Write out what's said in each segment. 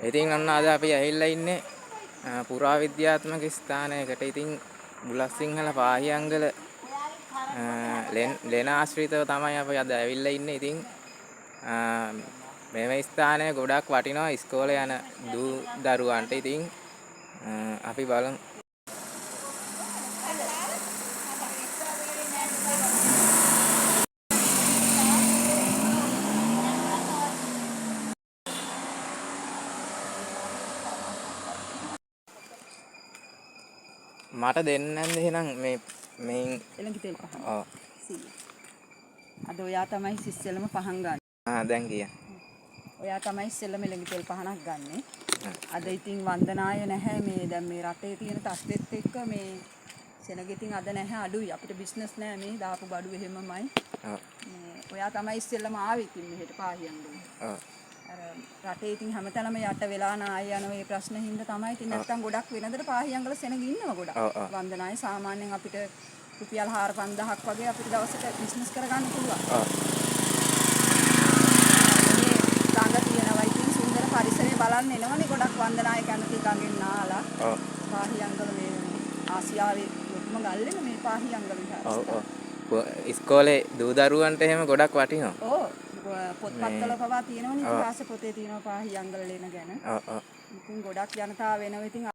ඉතින් අන්න අද අපි ඇවිල්ලා ඉන්නේ පුරාවිද්‍යාත්මක ස්ථානයකට. ඉතින් බුලත්සිංහල පාහියංගල ලෙන ආශ්‍රිතව තමයි අපි අද ඇවිල්ලා ඉන්නේ. ඉතින් මේව ස්ථානය ගොඩක් වටිනවා ඉස්කෝලේ යන දූ දරුවන්ට. ඉතින් අපි බලමු. මට දෙන්න නැන්ද එහෙනම් මේ එළඟ තෙල් පහන්. ඔව්. 100. අද ඔයා තමයි ඉස්සෙල්ලම පහන් ගන්න. දැන් කියන්න. ඔයා තමයි ඉස්සෙල්ලම එළඟ තෙල් පහනක් ගන්නෙ. අද ඉතින් වන්දනාය නැහැ මේ දැන් මේ රටේ තියෙන තත්ත්වෙත් එක්ක මේ සෙනග ඉතින් අද නැහැ අඩුයි. අපිට බිස්නස් නෑ මේ දාපු බඩු එහෙමමයි. ඔව්. ඔයා තමයි ඉස්සෙල්ලම ආවේ ඉතින් මෙහෙට පාහියන්ගල. ඔව්. අර රටේ ඉතින් හැමතැනම යට වෙලා නාය යන මේ ප්‍රශ්න හින්දා තමයි ඉතින් නැත්තම් ගොඩක් වෙනදට පාහියන්ගල සෙනග ඉන්නව ගොඩක්. වන්දනාය සාමාන්‍යයෙන් අපිට රුපියල් 4-5000ක් වගේ අපිට දවසට බිස්නස් කරගන්න පුළුවන්. ළඟ තියෙනවා ඉතින් සුන්දර පරිසරය බලන්න එනවනේ ගොඩක් වන්දනාය කැමති ළඟින් නාලා. පාහියන්ගල මේ ආසියාවේ ලොකුම ගල්ලෙන මේ පාහියන්ගල විහාරස්ථානය. ඉස්කෝලේ දූ දරුවන්ට එහෙම ගොඩක් වටිනවා. ඔව්. පොත්පත්වල පවා තියෙනවනේ ඉතිහාස පොතේ තියෙනවා පාහියන්ගල ලෙන ගැන. ඉතින් ගොඩක් ජනතාව වෙනවා ඉතින්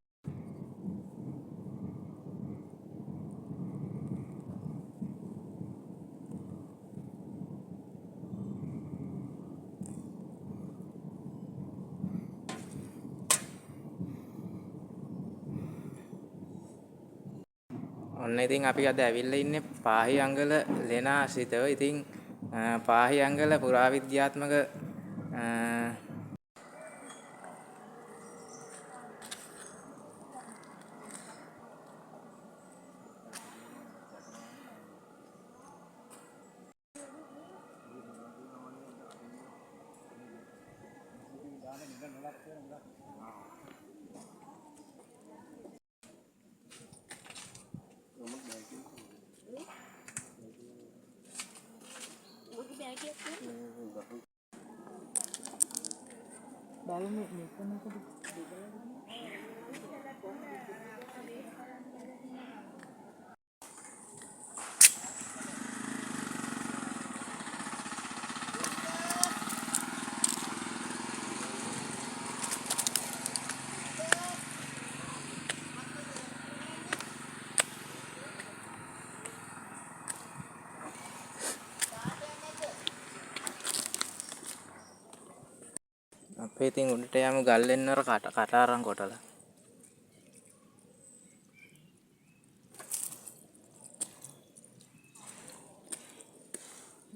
ඔන්න ඉතින් අපි අද ඇවිල්ලා ඉන්නේ පාහියංගල ලෙන ආශ්‍රිතව. ඉතින් පාහියංගල පුරාවිද්‍යාත්මක බලමු මෙතනකද අපේ ඉතින් උඩට යමු ගල්ලෙන්නර කට අරන් කොටලා.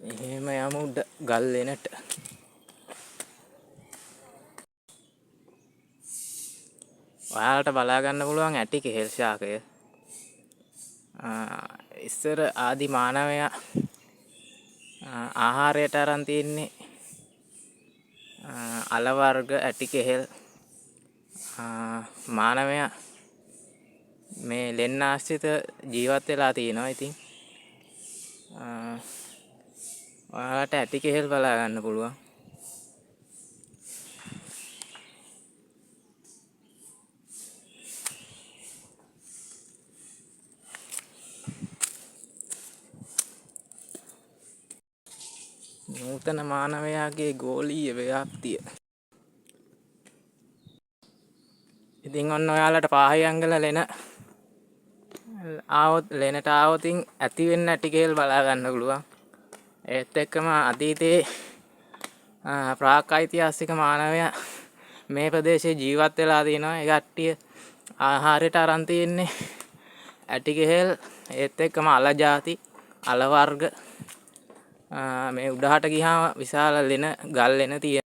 එහෙම යමු උඩ ගල්ලෙනට. ඔයාලට බලා ගන්න පුළුවන් ඇටි කෙහෙල් ශාකය. ඉස්සර ආදි මානවයා ආහාරයට අරන් තියන්නේ අල වර්ග ඇටි කෙහෙල්. මානවයා මේ ලෙන් ආශ්‍රිත ජීවත් වෙලා තිනවා. ඉතින් ඔයාලට ඇටි කෙහෙල් බලා ගන්න පුළුවන්. නූතන මානවයාගේ ගෝලීය ව්‍යාප්තිය. ඉතින් ඔන්න ඔයාලට පාහියංගල ලෙන ලෙනට ආවොතින් ඇති වෙන්න ඇටි කෙහෙල් බලා ගන්න පුළුවන්. ඒත් එක්කම අතීතයේ ප්‍රාක් ඓතිහාසික මානවයා මේ ප්‍රදේශයේ ජීවත් වෙලා තිනවා. ඒ කට්ටිය ආහාරයට අරන් තියන්නේ ඇටි කෙහෙල්. ඒත් එක්කම අල ಜಾති අල වර්ග මේ උඩහට ගියාම විශාල ලෙන ගල් ලෙන තියෙනවා.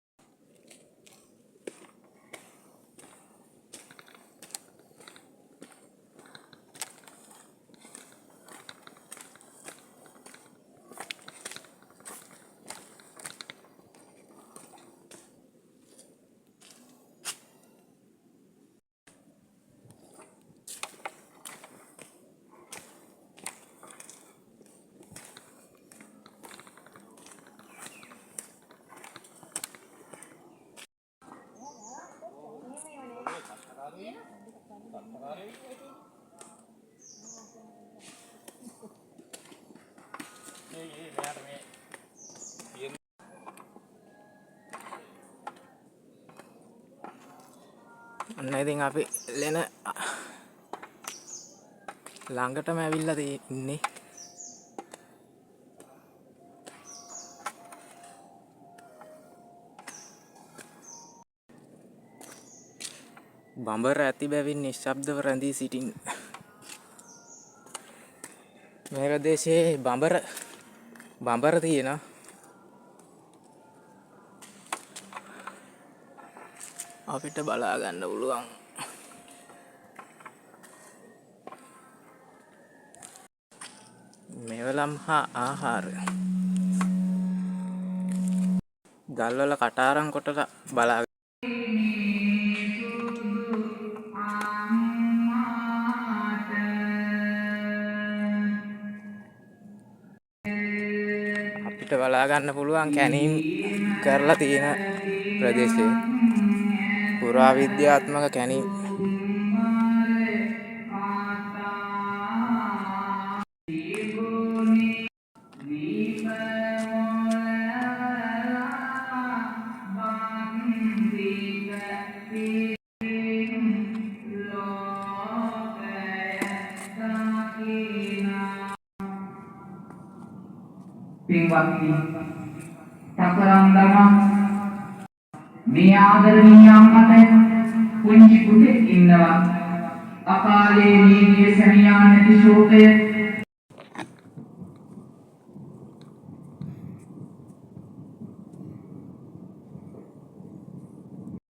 ඔන්න ඉතින් අපි ලෙන ළඟටම ඇවිල්ලා ඉන්නේ. බඹර ඇති බැවින් නිශ්ශබ්දව රැඳී සිටින්. මේ ප්‍රදේශයේ බඹර තියෙනවා. අපිට බලා ගන්න පුළුවන්. මෙවලම් හා ආහාර ගල්වල කටාරම් කොටලා බලා අපිට බලා ගන්න පුළුවන් කැනීම් කරලා තියෙන ප්‍රදේශයේ පුරාවිද්‍යාත්මක කැනීම්. පින්වත්නි සතරම් දමා මේ ආදරණීය අම්මට පුංචි පුතෙක් ඉන්නවා. අකාලේ නීතිය සැමියා නැති ශෝකය